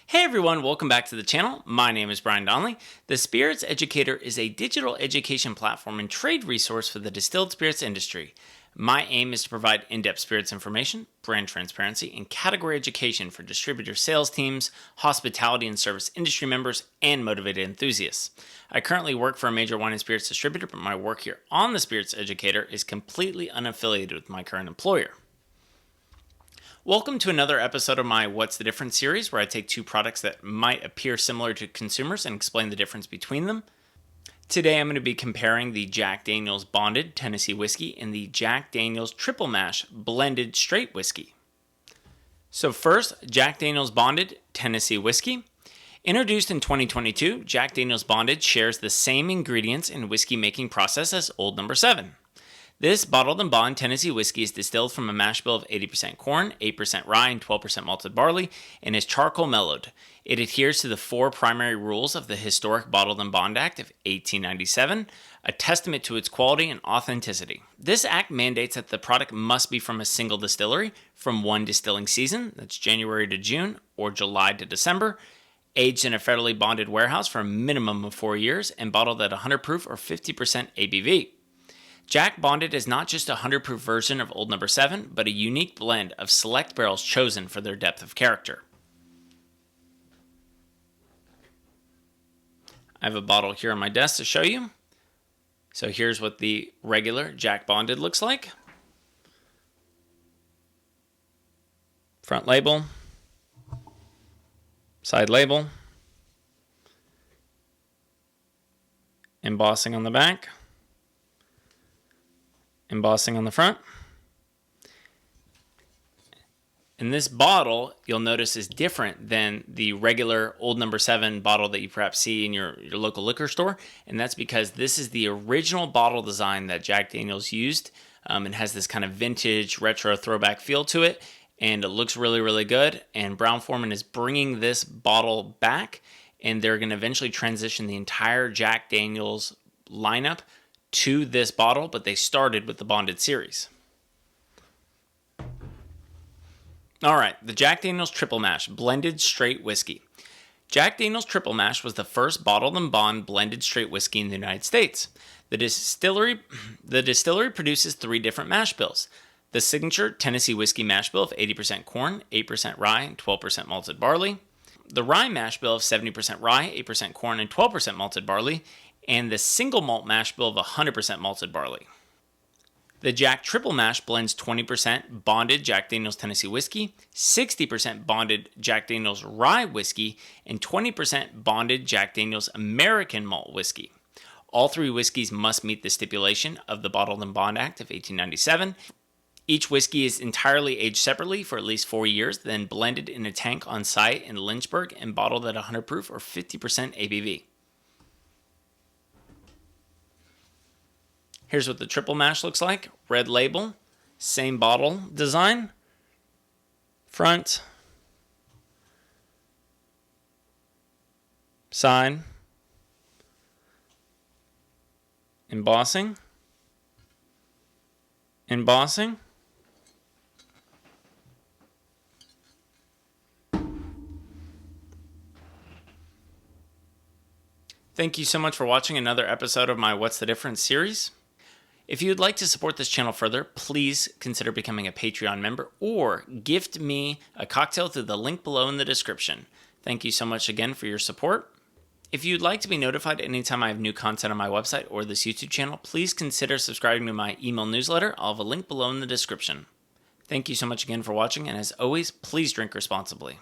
Hey everyone, welcome back to the channel. My name is Brian Donnelly. The Spirits Educator is a digital education platform and trade resource for the distilled spirits industry. My aim is to provide in-depth spirits information, brand transparency, and category education for distributor sales teams, hospitality and service industry members, and motivated enthusiasts. I currently work for a major wine and spirits distributor, but my work here on the Spirits Educator is completely unaffiliated with my current employer. Welcome to another episode of my What's the Difference series, where I take two products that might appear similar to consumers and explain the difference between them. Today I'm going to be comparing the Jack Daniel's Bonded Tennessee Whiskey and the Jack Daniel's Triple Mash Blended Straight Whiskey. So first, Jack Daniel's Bonded Tennessee Whiskey. Introduced in 2022, Jack Daniel's Bonded shares the same ingredients and whiskey making process as Old No. 7. This bottled and bond Tennessee whiskey is distilled from a mash bill of 80% corn, 8% rye, and 12% malted barley, and is charcoal mellowed. It adheres to the four primary rules of the historic Bottled and Bond Act of 1897, a testament to its quality and authenticity. This act mandates that the product must be from a single distillery from one distilling season, that's January to June or July to December, aged in a federally bonded warehouse for a minimum of 4 years, and bottled at 100 proof or 50% ABV. Jack Bonded is not just a 100 proof version of Old No. 7, but a unique blend of select barrels chosen for their depth of character. I have a bottle here on my desk to show you. So here's what the regular Jack Bonded looks like. Front label, side label, embossing on the back, embossing on the front. And this bottle, you'll notice, is different than the regular Old No. 7 bottle that you perhaps see in your local liquor store. And that's because this is the original bottle design that Jack Daniel's used. It has this kind of vintage, retro throwback feel to it. And it looks really, really good. And Brown-Forman is bringing this bottle back. And they're going to eventually transition the entire Jack Daniel's lineup to this bottle, but they started with the Bonded series. All right, the Jack Daniel's Triple Mash Blended Straight Whiskey. Jack Daniel's Triple Mash was the first bottled and bond blended straight whiskey in the United States. The distillery produces 3 different mash bills. The signature Tennessee whiskey mash bill of 80% corn, 8% rye, and 12% malted barley. The rye mash bill of 70% rye, 8% corn, and 12% malted barley. And the single malt mash bill of 100% malted barley. The Jack Triple Mash blends 20% bonded Jack Daniel's Tennessee whiskey, 60% bonded Jack Daniel's rye whiskey, and 20% bonded Jack Daniel's American malt whiskey. All 3 whiskeys must meet the stipulation of the Bottled and Bond Act of 1897. Each whiskey is entirely aged separately for at least 4 years, then blended in a tank on site in Lynchburg and bottled at 100 proof or 50% ABV. Here's what the Triple Mash looks like. Red label, same bottle design, front, side, embossing, embossing, Thank you so much for watching another episode of my What's the Difference series. If you'd like to support this channel further, please consider becoming a Patreon member or gift me a cocktail through the link below in the description. Thank you so much again for your support. If you'd like to be notified anytime I have new content on my website or this YouTube channel, please consider subscribing to my email newsletter. I'll have a link below in the description. Thank you so much again for watching, and as always, please drink responsibly.